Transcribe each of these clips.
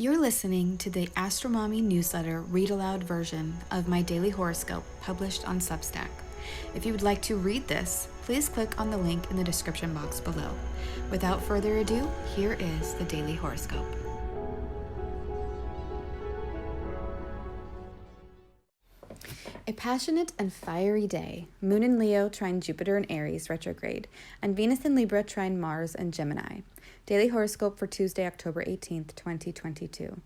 You're listening to the AstroMommy Newsletter read-aloud version of my daily horoscope published on Substack. If you would like to read this, please click on the link in the description box below. Without further ado, here is the daily horoscope. A passionate and fiery day. Moon in Leo trine Jupiter in Aries retrograde, and Venus in Libra trine Mars and Gemini. Daily horoscope for Tuesday, October 18th, 2022.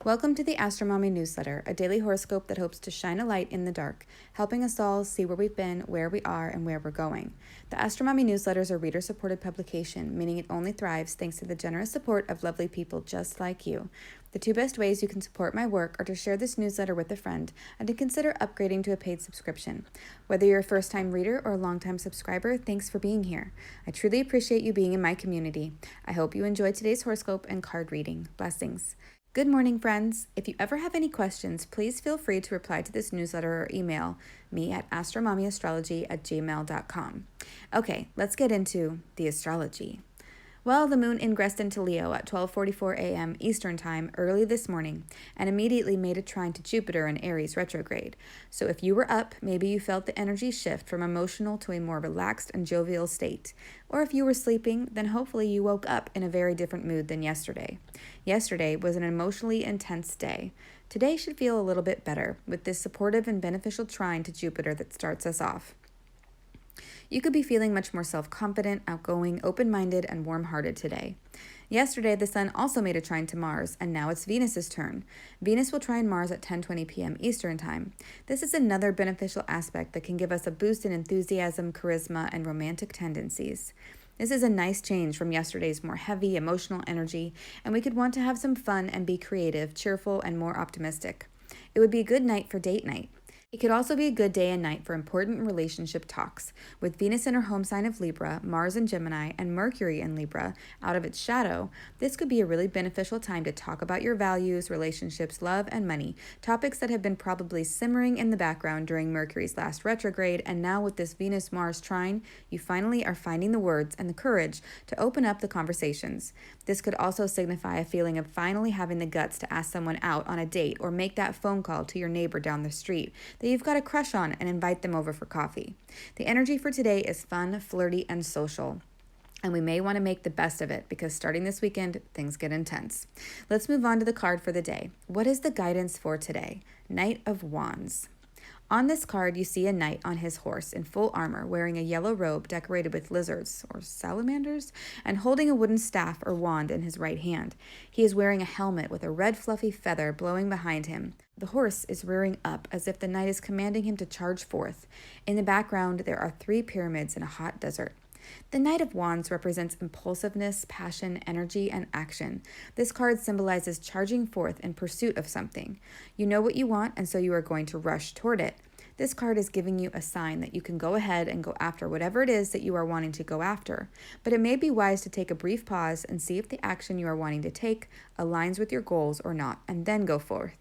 Welcome to the AstroMommy Newsletter, a daily horoscope that hopes to shine a light in the dark, helping us all see where we've been, where we are, and where we're going. The AstroMommy Newsletter is a reader-supported publication, meaning it only thrives thanks to the generous support of lovely people just like you. The two best ways you can support my work are to share this newsletter with a friend and to consider upgrading to a paid subscription. Whether you're a first-time reader or a long-time subscriber, thanks for being here. I truly appreciate you being in my community. I hope you enjoyed today's horoscope and card reading. Blessings. Good morning, friends. If you ever have any questions, please feel free to reply to this newsletter or email me at astromommyastrology@gmail.com. Okay, let's get into the astrology. Well, the moon ingressed into Leo at 12:44 a.m. Eastern Time early this morning and immediately made a trine to Jupiter in Aries retrograde. So if you were up, maybe you felt the energy shift from emotional to a more relaxed and jovial state. Or if you were sleeping, then hopefully you woke up in a very different mood than yesterday. Yesterday was an emotionally intense day. Today should feel a little bit better with this supportive and beneficial trine to Jupiter that starts us off. You could be feeling much more self-confident, outgoing, open-minded, and warm-hearted today. Yesterday, the Sun also made a trine to Mars, and now it's Venus's turn. Venus will trine Mars at 10:20 p.m. Eastern Time. This is another beneficial aspect that can give us a boost in enthusiasm, charisma, and romantic tendencies. This is a nice change from yesterday's more heavy, emotional energy, and we could want to have some fun and be creative, cheerful, and more optimistic. It would be a good night for date night. It could also be a good day and night for important relationship talks. With Venus in her home sign of Libra, Mars in Gemini, and Mercury in Libra out of its shadow, this could be a really beneficial time to talk about your values, relationships, love, and money, topics that have been probably simmering in the background during Mercury's last retrograde, and now with this Venus-Mars trine, you finally are finding the words and the courage to open up the conversations. This could also signify a feeling of finally having the guts to ask someone out on a date or make that phone call to your neighbor down the street that you've got a crush on and invite them over for coffee. The energy for today is fun, flirty, and social. And we may want to make the best of it because starting this weekend, things get intense. Let's move on to the card for the day. What is the guidance for today? Knight of Wands. On this card, you see a knight on his horse in full armor, wearing a yellow robe decorated with lizards or salamanders, and holding a wooden staff or wand in his right hand. He is wearing a helmet with a red fluffy feather blowing behind him. The horse is rearing up as if the knight is commanding him to charge forth. In the background, there are 3 pyramids in a hot desert. The Knight of Wands represents impulsiveness, passion, energy, and action. This card symbolizes charging forth in pursuit of something. You know what you want, and so you are going to rush toward it. This card is giving you a sign that you can go ahead and go after whatever it is that you are wanting to go after. But it may be wise to take a brief pause and see if the action you are wanting to take aligns with your goals or not, and then go forth.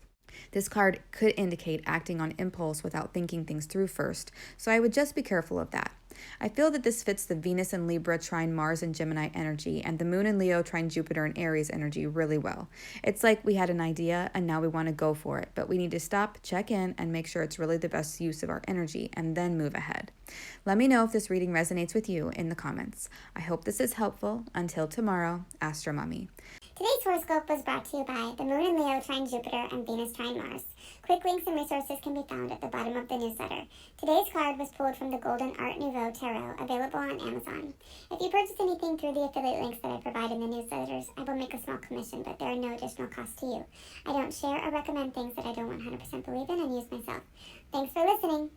This card could indicate acting on impulse without thinking things through first, so I would just be careful of that. I feel that this fits the Venus and Libra trine Mars and Gemini energy and the Moon and Leo trine Jupiter and Aries energy really well. It's like we had an idea and now we want to go for it, but we need to stop, check in, and make sure it's really the best use of our energy and then move ahead. Let me know if this reading resonates with you in the comments. I hope this is helpful. Until tomorrow, AstroMommy. Today's horoscope was brought to you by the Moon in Leo trine Jupiter and Venus trine Mars. Quick links and resources can be found at the bottom of the newsletter. Today's card was pulled from the Golden Art Nouveau Tarot, available on Amazon. If you purchase anything through the affiliate links that I provide in the newsletters, I will make a small commission, but there are no additional costs to you. I don't share or recommend things that I don't 100% believe in and use myself. Thanks for listening.